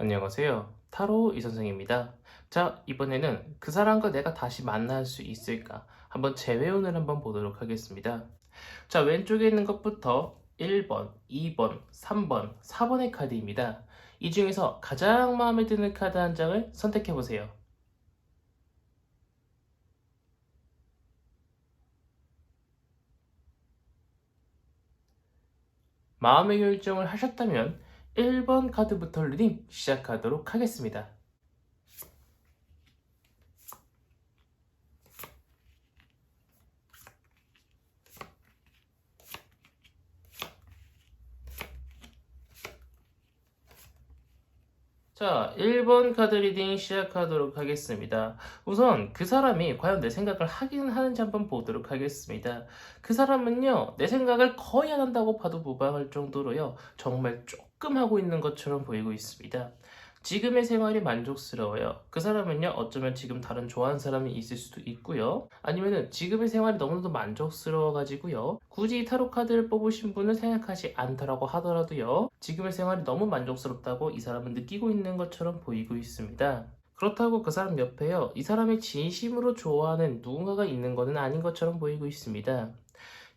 안녕하세요. 타로 이선생입니다. 자, 이번에는 그 사람과 내가 다시 만날 수 있을까? 한번 재회운을 한번 보도록 하겠습니다. 자, 왼쪽에 있는 것부터 1번, 2번, 3번, 4번의 카드입니다. 이 중에서 가장 마음에 드는 카드 한 장을 선택해 보세요. 마음의 결정을 하셨다면 1번 카드부터 리딩 시작하도록 하겠습니다. 자, 1번 카드 리딩 시작하도록 하겠습니다. 우선 그 사람이 과연 내 생각을 하긴 하는지 한번 보도록 하겠습니다. 그 사람은요, 내 생각을 거의 안 한다고 봐도 무방할 정도로요, 정말 조금 하고 있는 것처럼 보이고 있습니다. 지금의 생활이 만족스러워요. 그 사람은요, 어쩌면 지금 다른 좋아하는 사람이 있을 수도 있고요. 아니면은 지금의 생활이 너무나도 만족스러워가지고요. 굳이 타로 카드를 뽑으신 분을 생각하지 않더라고 하더라도요. 지금의 생활이 너무 만족스럽다고 이 사람은 느끼고 있는 것처럼 보이고 있습니다. 그렇다고 그 사람 옆에요. 이 사람이 진심으로 좋아하는 누군가가 있는 것은 아닌 것처럼 보이고 있습니다.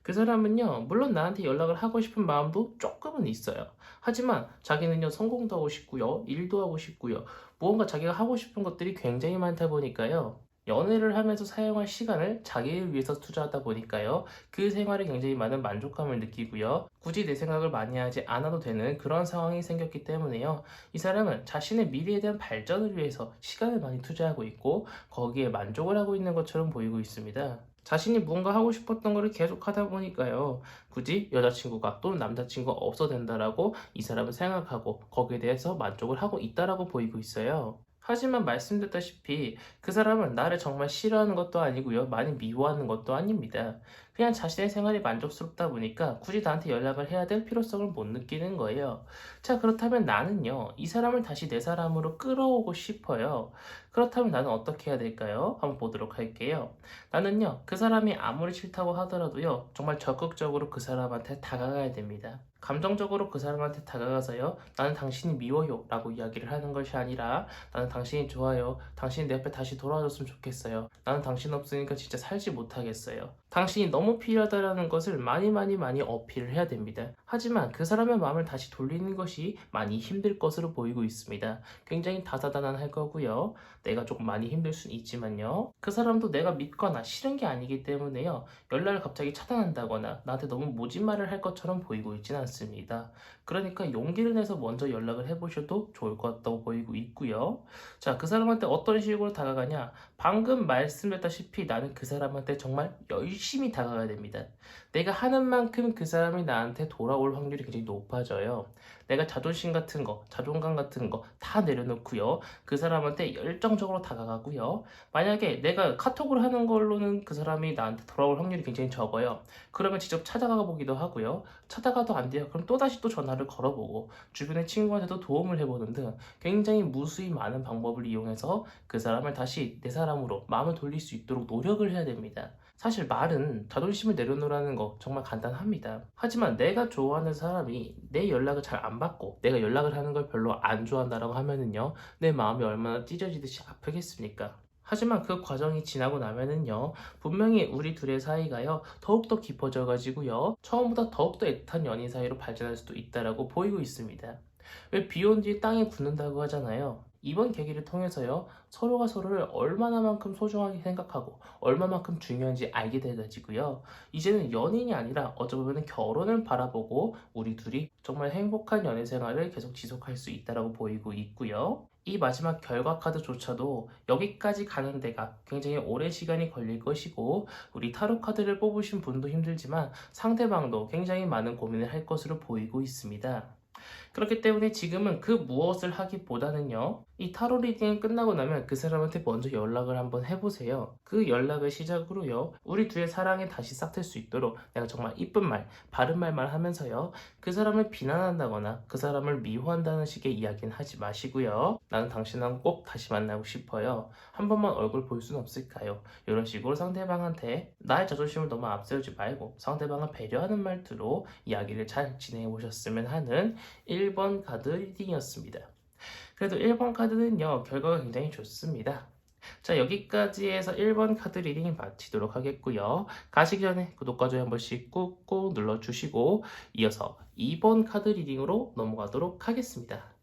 그 사람은요, 물론 나한테 연락을 하고 싶은 마음도 조금은 있어요. 하지만 자기는요, 성공도 하고 싶고요, 일도 하고 싶고요, 무언가 자기가 하고 싶은 것들이 굉장히 많다 보니까요, 연애를 하면서 사용할 시간을 자기를 위해서 투자하다 보니까요, 그 생활에 굉장히 많은 만족감을 느끼고요, 굳이 내 생각을 많이 하지 않아도 되는 그런 상황이 생겼기 때문에요, 이 사람은 자신의 미래에 대한 발전을 위해서 시간을 많이 투자하고 있고, 거기에 만족을 하고 있는 것처럼 보이고 있습니다. 자신이 무언가 하고 싶었던 거를 계속 하다 보니까요. 굳이 여자친구가 또는 남자친구가 없어도 된다라고 이 사람은 생각하고 거기에 대해서 만족을 하고 있다라고 보이고 있어요. 하지만 말씀드렸다시피 그 사람은 나를 정말 싫어하는 것도 아니고요. 많이 미워하는 것도 아닙니다. 그냥 자신의 생활이 만족스럽다 보니까 굳이 나한테 연락을 해야 될 필요성을 못 느끼는 거예요. 자, 그렇다면 나는요. 이 사람을 다시 내 사람으로 끌어오고 싶어요. 그렇다면 나는 어떻게 해야 될까요? 한번 보도록 할게요. 나는요, 그 사람이 아무리 싫다고 하더라도요, 정말 적극적으로 그 사람한테 다가가야 됩니다. 감정적으로 그 사람한테 다가가서요, 나는 당신이 미워요 라고 이야기를 하는 것이 아니라, 나는 당신이 좋아요. 당신이 내 옆에 다시 돌아와줬으면 좋겠어요. 나는 당신 없으니까 진짜 살지 못하겠어요. 당신이 너무 필요하다라는 것을 많이 많이 많이 어필을 해야 됩니다. 하지만 그 사람의 마음을 다시 돌리는 것이 많이 힘들 것으로 보이고 있습니다. 굉장히 다사다난할 거고요. 내가 조금 많이 힘들 수는 있지만요. 그 사람도 내가 믿거나 싫은 게 아니기 때문에요. 연락을 갑자기 차단한다거나 나한테 너무 모진 말을 할 것처럼 보이고 있지는 않습니다. 그러니까 용기를 내서 먼저 연락을 해보셔도 좋을 것 같다고 보이고 있고요. 자, 그 사람한테 어떤 식으로 다가가냐? 방금 말씀드렸다시피 나는 그 사람한테 정말 열심히 다가가야 됩니다. 내가 하는 만큼 그 사람이 나한테 돌아올 확률이 굉장히 높아져요. 내가 자존심 같은 거, 자존감 같은 거 다 내려놓고요. 그 사람한테 열정적으로 다가가고요. 만약에 내가 카톡을 하는 걸로는 그 사람이 나한테 돌아올 확률이 굉장히 적어요. 그러면 직접 찾아가 보기도 하고요. 찾아가도 안 돼요. 그럼 또다시 또 전화를 걸어보고 주변의 친구한테도 도움을 해보는 등 굉장히 무수히 많은 방법을 이용해서 그 사람을 다시 내 사람으로 마음을 돌릴 수 있도록 노력을 해야 됩니다. 사실 말은 자존심을 내려놓으라는 거 정말 간단합니다. 하지만 내가 좋아하는 사람이 내 연락을 잘 안 받고 내가 연락을 하는 걸 별로 안 좋아한다라고 하면은요, 내 마음이 얼마나 찢어지듯이 아프겠습니까? 하지만 그 과정이 지나고 나면은요, 분명히 우리 둘의 사이가요, 더욱더 깊어져 가지고요, 처음보다 더욱더 애틋한 연인 사이로 발전할 수도 있다라고 보이고 있습니다. 왜 비 온 뒤에 땅이 굳는다고 하잖아요. 이번 계기를 통해서요, 서로가 서로를 얼마나만큼 소중하게 생각하고 얼마만큼 중요한지 알게 돼가지고요, 이제는 연인이 아니라 어쩌면 결혼을 바라보고 우리 둘이 정말 행복한 연애 생활을 계속 지속할 수 있다라고 보이고 있고요. 이 마지막 결과 카드조차도 여기까지 가는 데가 굉장히 오랜 시간이 걸릴 것이고, 우리 타로 카드를 뽑으신 분도 힘들지만 상대방도 굉장히 많은 고민을 할 것으로 보이고 있습니다. 그렇기 때문에 지금은 그 무엇을 하기보다는요, 이 타로 리딩이 끝나고 나면 그 사람한테 먼저 연락을 한번 해보세요. 그 연락을 시작으로요, 우리 둘의 사랑이 다시 싹틀 수 있도록 내가 정말 이쁜 말, 바른 말만 하면서요, 그 사람을 비난한다거나 그 사람을 미워한다는 식의 이야기는 하지 마시고요. 나는 당신하고 꼭 다시 만나고 싶어요. 한 번만 얼굴 볼 수는 없을까요? 이런 식으로 상대방한테 나의 자존심을 너무 앞세우지 말고 상대방을 배려하는 말투로 이야기를 잘 진행해 보셨으면 하는 1번 카드 리딩이었습니다. 그래도 1번 카드는요, 결과가 굉장히 좋습니다. 자, 여기까지 해서 1번 카드 리딩 마치도록 하겠고요. 가시기 전에 구독과 좋아요 한 번씩 꾹꾹 눌러주시고 이어서 2번 카드 리딩으로 넘어가도록 하겠습니다.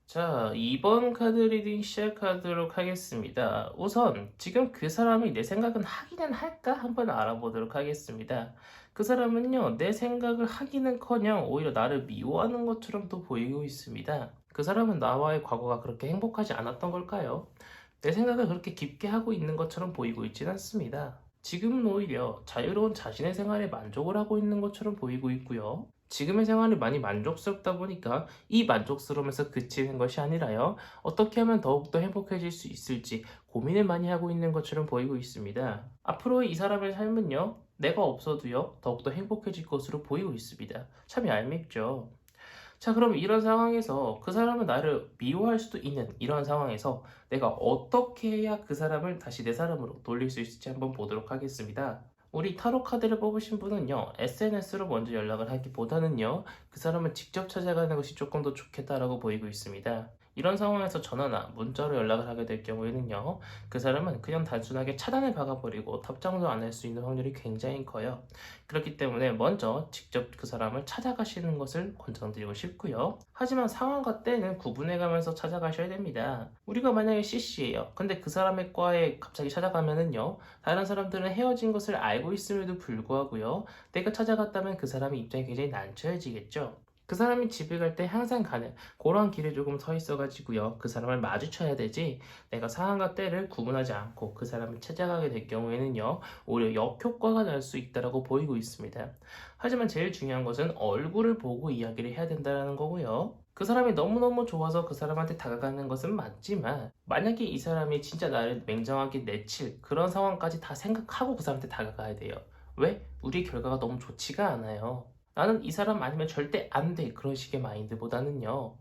자, 2번 카드 리딩 시작하도록 하겠습니다. 우선 지금 그 사람이 내 생각은 하기는 할까? 한번 알아보도록 하겠습니다. 그 사람은요, 내 생각을 하기는커녕 오히려 나를 미워하는 것처럼 또 보이고 있습니다. 그 사람은 나와의 과거가 그렇게 행복하지 않았던 걸까요? 내 생각을 그렇게 깊게 하고 있는 것처럼 보이고 있지는 않습니다. 지금은 오히려 자유로운 자신의 생활에 만족을 하고 있는 것처럼 보이고 있고요. 지금의 생활이 많이 만족스럽다 보니까 이 만족스러움에서 그치는 것이 아니라요. 어떻게 하면 더욱더 행복해질 수 있을지 고민을 많이 하고 있는 것처럼 보이고 있습니다. 앞으로 이 사람의 삶은요. 내가 없어도요. 더욱더 행복해질 것으로 보이고 있습니다. 참 얄밉죠. 자, 그럼 이런 상황에서 그 사람은 나를 미워할 수도 있는 이런 상황에서 내가 어떻게 해야 그 사람을 다시 내 사람으로 돌릴 수 있을지 한번 보도록 하겠습니다. 우리 타로 카드를 뽑으신 분은요, SNS로 먼저 연락을 하기보다는요, 그 사람을 직접 찾아가는 것이 조금 더 좋겠다라고 보이고 있습니다. 이런 상황에서 전화나 문자로 연락을 하게 될 경우에는요, 그 사람은 그냥 단순하게 차단을 박아버리고 답장도 안 할 수 있는 확률이 굉장히 커요. 그렇기 때문에 먼저 직접 그 사람을 찾아가시는 것을 권장드리고 싶고요. 하지만 상황과 때는 구분해가면서 찾아가셔야 됩니다. 우리가 만약에 CC예요. 근데 그 사람의 과에 갑자기 찾아가면은요, 다른 사람들은 헤어진 것을 알고 있음에도 불구하고요, 내가 찾아갔다면 그 사람의 입장이 굉장히 난처해지겠죠. 그 사람이 집에 갈 때 항상 가는 그런 길에 조금 서 있어가지고요. 그 사람을 마주쳐야 되지 내가 상황과 때를 구분하지 않고 그 사람을 찾아가게 될 경우에는요. 오히려 역효과가 날 수 있다고 보이고 있습니다. 하지만 제일 중요한 것은 얼굴을 보고 이야기를 해야 된다는 거고요. 그 사람이 너무너무 좋아서 그 사람한테 다가가는 것은 맞지만 만약에 이 사람이 진짜 나를 맹정하게 내칠 그런 상황까지 다 생각하고 그 사람한테 다가가야 돼요. 왜? 우리 결과가 너무 좋지가 않아요. 나는 이 사람 아니면 절대 안 돼. 그런 식의 마인드보다는요.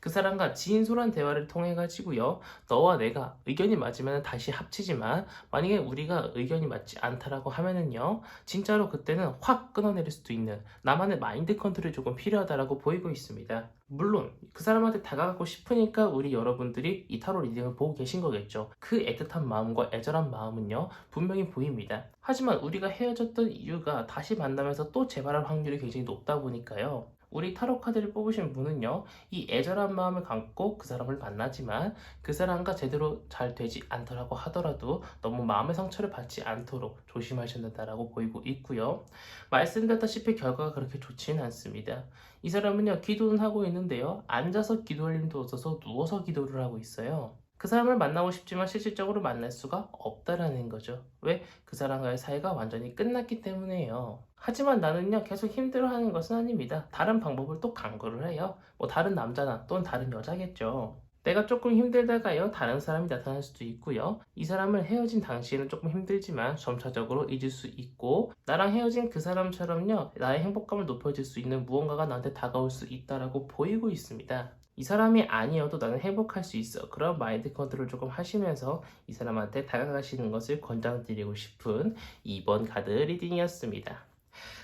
그 사람과 진솔한 대화를 통해 가지고요. 너와 내가 의견이 맞으면 다시 합치지만 만약에 우리가 의견이 맞지 않다라고 하면은요. 진짜로 그때는 확 끊어내릴 수도 있는 나만의 마인드 컨트롤이 조금 필요하다라고 보이고 있습니다. 물론 그 사람한테 다가가고 싶으니까 우리 여러분들이 이 타로 리딩을 보고 계신 거겠죠. 그 애틋한 마음과 애절한 마음은요. 분명히 보입니다. 하지만 우리가 헤어졌던 이유가 다시 만나면서 또 재발할 확률이 굉장히 높다 보니까요. 우리 타로 카드를 뽑으신 분은요, 이 애절한 마음을 갖고 그 사람을 만나지만 그 사람과 제대로 잘 되지 않더라고 하더라도 너무 마음의 상처를 받지 않도록 조심하셔야 된다라고 보이고 있고요. 말씀드렸다시피 결과가 그렇게 좋지는 않습니다. 이 사람은요, 기도는 하고 있는데요, 앉아서 기도할 일도 없어서 누워서 기도를 하고 있어요. 그 사람을 만나고 싶지만 실질적으로 만날 수가 없다라는 거죠. 왜? 그 사람과의 사이가 완전히 끝났기 때문에요. 하지만 나는요, 계속 힘들어하는 것은 아닙니다. 다른 방법을 또 강구를 해요. 뭐 다른 남자나 또는 다른 여자겠죠. 내가 조금 힘들다가요, 다른 사람이 나타날 수도 있고요. 이 사람을 헤어진 당시에는 조금 힘들지만 점차적으로 잊을 수 있고, 나랑 헤어진 그 사람처럼요, 나의 행복감을 높여줄 수 있는 무언가가 나한테 다가올 수 있다라고 보이고 있습니다. 이 사람이 아니어도 나는 행복할 수 있어. 그런 마인드 컨트롤 조금 하시면서 이 사람한테 다가가시는 것을 권장드리고 싶은 2번 카드 리딩이었습니다.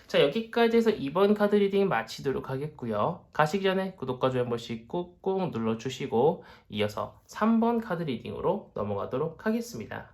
자, 여기까지 해서 2번 카드 리딩 마치도록 하겠고요. 가시기 전에 구독과 좋아요 한 번씩 꾹꾹 눌러주시고 이어서 3번 카드 리딩으로 넘어가도록 하겠습니다.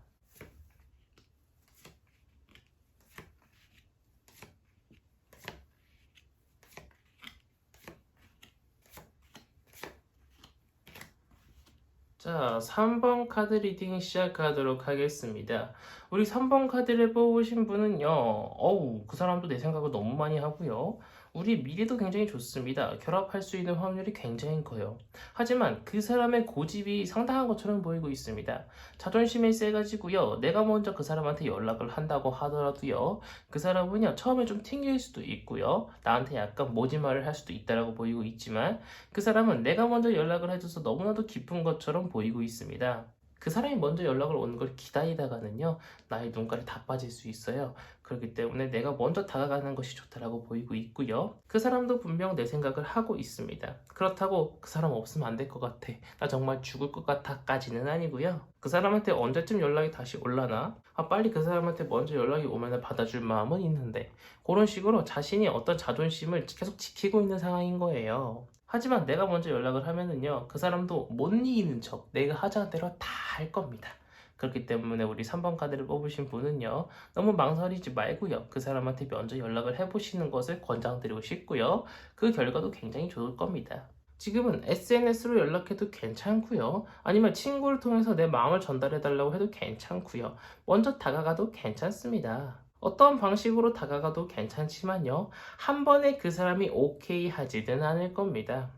자, 3번 카드 리딩 시작하도록 하겠습니다. 우리 3번 카드를 뽑으신 분은요, 그 사람도 내 생각을 너무 많이 하고요. 우리 미래도 굉장히 좋습니다. 결합할 수 있는 확률이 굉장히 커요. 하지만 그 사람의 고집이 상당한 것처럼 보이고 있습니다. 자존심이 세가지고요. 내가 먼저 그 사람한테 연락을 한다고 하더라도요. 그 사람은요, 처음에 좀 튕길 수도 있고요. 나한테 약간 모지말을 할 수도 있다라고 보이고 있지만 그 사람은 내가 먼저 연락을 해줘서 너무나도 기쁜 것처럼 보이고 있습니다. 그 사람이 먼저 연락을 오는 걸 기다리다가는요, 나의 눈깔이 다 빠질 수 있어요. 그렇기 때문에 내가 먼저 다가가는 것이 좋다라고 보이고 있고요. 그 사람도 분명 내 생각을 하고 있습니다. 그렇다고 그 사람 없으면 안 될 것 같아, 나 정말 죽을 것 같아까지는 아니고요. 그 사람한테 언제쯤 연락이 다시 올라나? 빨리 그 사람한테 먼저 연락이 오면 받아줄 마음은 있는데, 그런 식으로 자신이 어떤 자존심을 계속 지키고 있는 상황인 거예요. 하지만 내가 먼저 연락을 하면은요, 그 사람도 못 이기는 척 내가 하자는 대로 다 할 겁니다. 그렇기 때문에 우리 3번 카드를 뽑으신 분은요, 너무 망설이지 말고요, 그 사람한테 먼저 연락을 해보시는 것을 권장드리고 싶고요. 그 결과도 굉장히 좋을 겁니다. 지금은 SNS로 연락해도 괜찮고요. 아니면 친구를 통해서 내 마음을 전달해달라고 해도 괜찮고요. 먼저 다가가도 괜찮습니다. 어떤 방식으로 다가가도 괜찮지만요, 한 번에 그 사람이 오케이 하지는 않을 겁니다.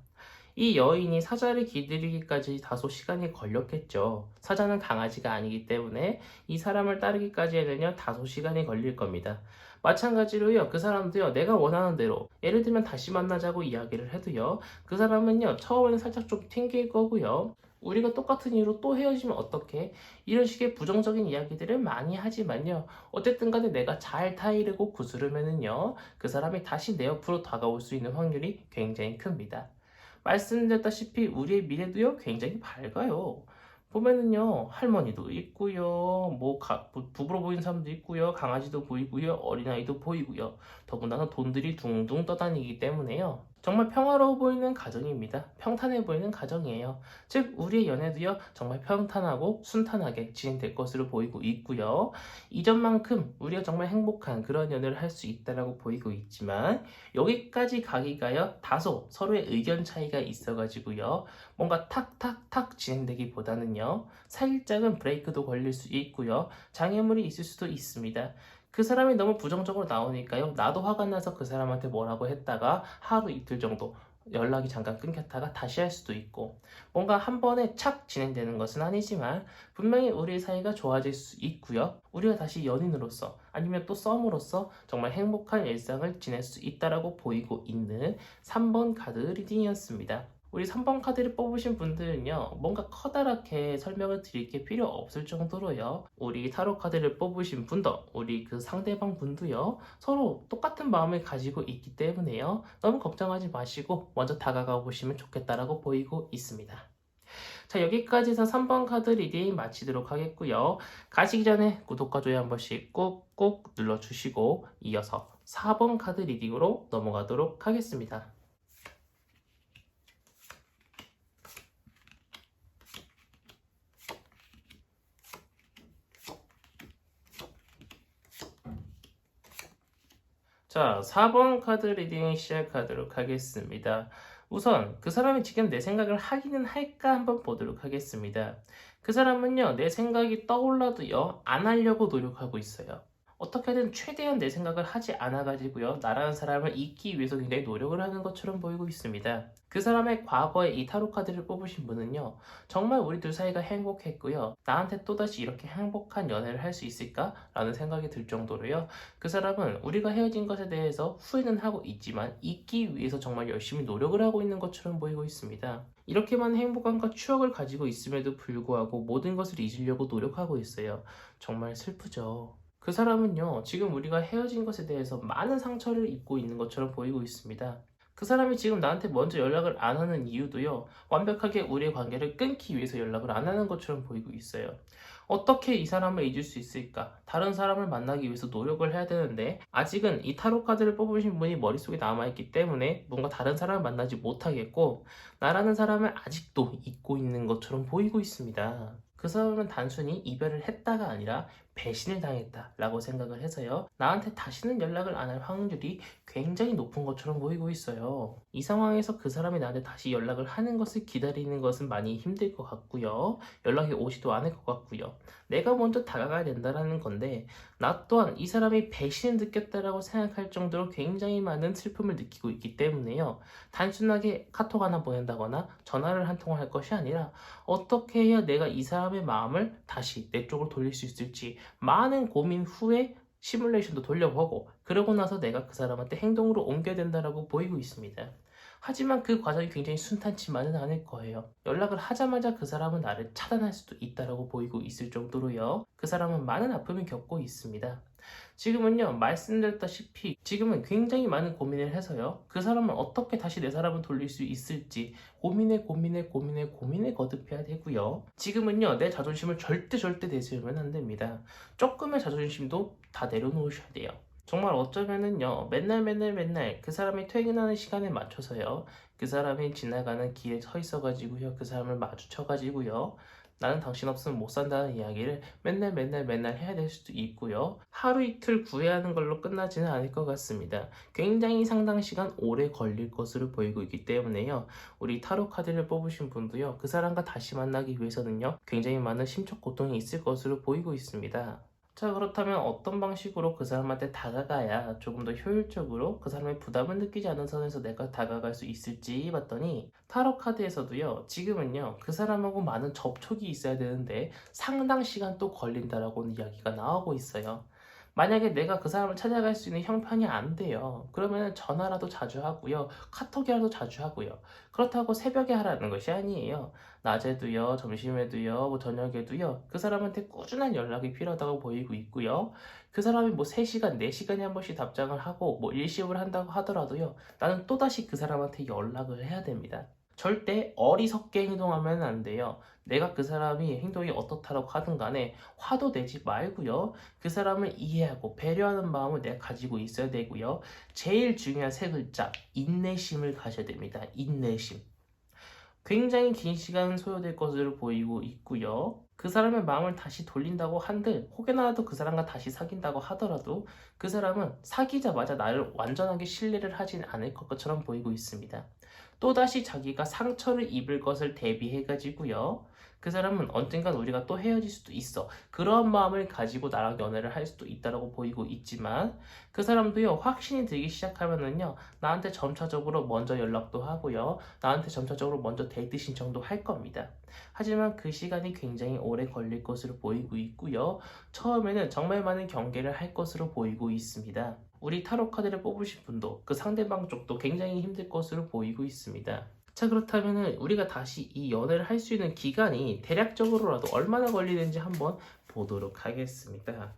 이 여인이 사자를 기다리기까지 다소 시간이 걸렸겠죠. 사자는 강아지가 아니기 때문에 이 사람을 따르기까지에는요, 다소 시간이 걸릴 겁니다. 마찬가지로요, 그 사람도요, 내가 원하는 대로, 예를 들면 다시 만나자고 이야기를 해도요, 그 사람은요, 처음에는 살짝 좀 튕길 거고요. 우리가 똑같은 이유로 또 헤어지면 어떡해? 이런 식의 부정적인 이야기들을 많이 하지만요, 어쨌든 간에 내가 잘 타이르고 구스르면은요, 그 사람이 다시 내 옆으로 다가올 수 있는 확률이 굉장히 큽니다. 말씀드렸다시피 우리의 미래도요, 굉장히 밝아요. 보면은요, 할머니도 있고요, 부부로 보이는 사람도 있고요, 강아지도 보이고요, 어린아이도 보이고요. 더군다나 돈들이 둥둥 떠다니기 때문에요, 정말 평화로워 보이는 가정입니다. 평탄해 보이는 가정이에요. 즉, 우리의 연애도요, 정말 평탄하고 순탄하게 진행될 것으로 보이고 있고요. 이전만큼 우리가 정말 행복한 그런 연애를 할 수 있다라고 보이고 있지만, 여기까지 가기가요, 다소 서로의 의견 차이가 있어가지고요, 뭔가 탁탁탁 진행되기보다는요, 살짝은 브레이크도 걸릴 수 있고요, 장애물이 있을 수도 있습니다. 그 사람이 너무 부정적으로 나오니까요, 나도 화가 나서 그 사람한테 뭐라고 했다가 하루 이틀 정도 연락이 잠깐 끊겼다가 다시 할 수도 있고, 뭔가 한 번에 착 진행되는 것은 아니지만 분명히 우리 사이가 좋아질 수 있고요, 우리가 다시 연인으로서 아니면 또 썸으로서 정말 행복한 일상을 지낼 수 있다라고 보이고 있는 3번 카드 리딩이었습니다. 우리 3번 카드를 뽑으신 분들은요, 뭔가 커다랗게 설명을 드릴 게 필요 없을 정도로요, 우리 타로 카드를 뽑으신 분도 우리 그 상대방 분도요, 서로 똑같은 마음을 가지고 있기 때문에요, 너무 걱정하지 마시고 먼저 다가가 보시면 좋겠다라고 보이고 있습니다. 자, 여기까지 해서 3번 카드 리딩 마치도록 하겠고요. 가시기 전에 구독과 좋아요 한 번씩 꾹꾹 눌러주시고 이어서 4번 카드 리딩으로 넘어가도록 하겠습니다. 자, 4번 카드 리딩 시작하도록 하겠습니다. 우선 그 사람이 지금 내 생각을 하기는 할까 한번 보도록 하겠습니다. 그 사람은요, 내 생각이 떠올라도요, 안 하려고 노력하고 있어요. 어떻게든 최대한 내 생각을 하지 않아가지고요, 나라는 사람을 잊기 위해서 굉장히 노력을 하는 것처럼 보이고 있습니다. 그 사람의 과거에 이 타로 카드를 뽑으신 분은요, 정말 우리 둘 사이가 행복했고요, 나한테 또다시 이렇게 행복한 연애를 할 수 있을까? 라는 생각이 들 정도로요, 그 사람은 우리가 헤어진 것에 대해서 후회는 하고 있지만 잊기 위해서 정말 열심히 노력을 하고 있는 것처럼 보이고 있습니다. 이렇게만 행복함과 추억을 가지고 있음에도 불구하고 모든 것을 잊으려고 노력하고 있어요. 정말 슬프죠. 그 사람은요, 지금 우리가 헤어진 것에 대해서 많은 상처를 입고 있는 것처럼 보이고 있습니다. 그 사람이 지금 나한테 먼저 연락을 안 하는 이유도요, 완벽하게 우리의 관계를 끊기 위해서 연락을 안 하는 것처럼 보이고 있어요. 어떻게 이 사람을 잊을 수 있을까? 다른 사람을 만나기 위해서 노력을 해야 되는데, 아직은 이 타로 카드를 뽑으신 분이 머릿속에 남아있기 때문에 뭔가 다른 사람을 만나지 못하겠고, 나라는 사람을 아직도 잊고 있는 것처럼 보이고 있습니다. 그 사람은 단순히 이별을 했다가 아니라 배신을 당했다라고 생각을 해서요, 나한테 다시는 연락을 안 할 확률이 굉장히 높은 것처럼 보이고 있어요. 이 상황에서 그 사람이 나한테 다시 연락을 하는 것을 기다리는 것은 많이 힘들 것 같고요, 연락이 오지도 않을 것 같고요, 내가 먼저 다가가야 된다는 건데, 나 또한 이 사람이 배신을 느꼈다라고 생각할 정도로 굉장히 많은 슬픔을 느끼고 있기 때문에요, 단순하게 카톡 하나 보낸다거나 전화를 한 통을 할 것이 아니라, 어떻게 해야 내가 이 사람의 마음을 다시 내 쪽으로 돌릴 수 있을지 많은 고민 후에 시뮬레이션도 돌려보고, 그러고 나서 내가 그 사람한테 행동으로 옮겨야 된다라고 보이고 있습니다. 하지만 그 과정이 굉장히 순탄치만은 않을 거예요. 연락을 하자마자 그 사람은 나를 차단할 수도 있다라고 보이고 있을 정도로요. 그 사람은 많은 아픔을 겪고 있습니다. 지금은요, 말씀드렸다시피 지금은 굉장히 많은 고민을 해서요. 그 사람을 어떻게 다시 내 사람을 돌릴 수 있을지 고민에 거듭해야 되고요. 지금은요, 내 자존심을 절대 내세우면 안 됩니다. 조금의 자존심도 다 내려놓으셔야 돼요. 정말 어쩌면은요, 맨날 그 사람이 퇴근하는 시간에 맞춰서요, 그 사람이 지나가는 길에 서 있어가지고요, 그 사람을 마주쳐가지고요, 나는 당신 없으면 못 산다는 이야기를 맨날 해야 될 수도 있고요. 하루 이틀 구애하는 걸로 끝나지는 않을 것 같습니다. 굉장히 상당 시간 오래 걸릴 것으로 보이고 있기 때문에요. 우리 타로 카드를 뽑으신 분도요, 그 사람과 다시 만나기 위해서는요, 굉장히 많은 심적 고통이 있을 것으로 보이고 있습니다. 자, 그렇다면 어떤 방식으로 그 사람한테 다가가야 조금 더 효율적으로 그 사람의 부담을 느끼지 않은 선에서 내가 다가갈 수 있을지 봤더니 타로 카드에서도요, 지금은요, 그 사람하고 많은 접촉이 있어야 되는데 상당 시간 또 걸린다라고 이야기가 나오고 있어요. 만약에 내가 그 사람을 찾아갈 수 있는 형편이 안 돼요. 그러면 전화라도 자주 하고요. 카톡이라도 자주 하고요. 그렇다고 새벽에 하라는 것이 아니에요. 낮에도요, 점심에도요, 뭐 저녁에도요. 그 사람한테 꾸준한 연락이 필요하다고 보이고 있고요. 그 사람이 뭐 3시간, 4시간에 한 번씩 답장을 하고 뭐 일십을 한다고 하더라도요. 나는 또다시 그 사람한테 연락을 해야 됩니다. 절대 어리석게 행동하면 안 돼요. 내가 그 사람이 행동이 어떻다라고 하든 간에 화도 내지 말고요. 그 사람을 이해하고 배려하는 마음을 내가 가지고 있어야 되고요. 제일 중요한 3글자, 인내심을 가져야 됩니다. 인내심. 굉장히 긴 시간 소요될 것으로 보이고 있고요. 그 사람의 마음을 다시 돌린다고 한들 혹여나라도 그 사람과 다시 사귄다고 하더라도 그 사람은 사귀자마자 나를 완전하게 신뢰를 하진 않을 것처럼 보이고 있습니다. 또다시 자기가 상처를 입을 것을 대비해가지고요. 그 사람은 언젠간 우리가 또 헤어질 수도 있어. 그런 마음을 가지고 나랑 연애를 할 수도 있다고 보이고 있지만 그 사람도요, 확신이 들기 시작하면은요, 나한테 점차적으로 먼저 연락도 하고요. 나한테 점차적으로 먼저 데이트 신청도 할 겁니다. 하지만 그 시간이 굉장히 오래 걸릴 것으로 보이고 있고요. 처음에는 정말 많은 경계를 할 것으로 보이고 있습니다. 우리 타로 카드를 뽑으신 분도 그 상대방 쪽도 굉장히 힘들 것으로 보이고 있습니다. 자, 그렇다면 우리가 다시 이 연애를 할 수 있는 기간이 대략적으로라도 얼마나 걸리는지 한번 보도록 하겠습니다.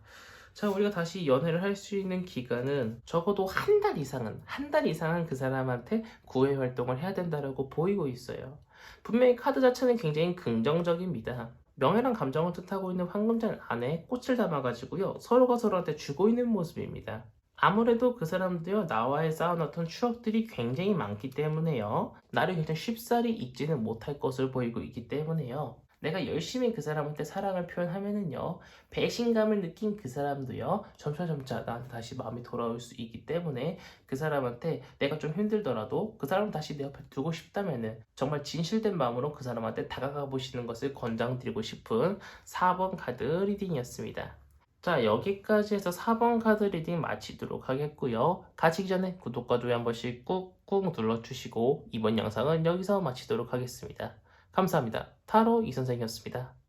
자, 우리가 다시 연애를 할 수 있는 기간은 적어도 한 달 이상은 그 사람한테 구애 활동을 해야 된다고 보이고 있어요. 분명히 카드 자체는 굉장히 긍정적입니다. 명예랑 감정을 뜻하고 있는 황금잔 안에 꽃을 담아가지고요, 서로가 서로한테 주고 있는 모습입니다. 아무래도 그 사람도요, 나와의 쌓아놨던 추억들이 굉장히 많기 때문에요. 나를 굉장히 쉽사리 잊지는 못할 것으로 보이고 있기 때문에요. 내가 열심히 그 사람한테 사랑을 표현하면은요, 배신감을 느낀 그 사람도요, 점차 나한테 다시 마음이 돌아올 수 있기 때문에 그 사람한테 내가 좀 힘들더라도 그 사람을 다시 내 옆에 두고 싶다면은 정말 진실된 마음으로 그 사람한테 다가가 보시는 것을 권장드리고 싶은 4번 카드 리딩이었습니다. 자, 여기까지 해서 4번 카드 리딩 마치도록 하겠고요. 가시기 전에 구독과 좋아요 한 번씩 꾹꾹 눌러주시고 이번 영상은 여기서 마치도록 하겠습니다. 감사합니다. 타로 이선생이었습니다.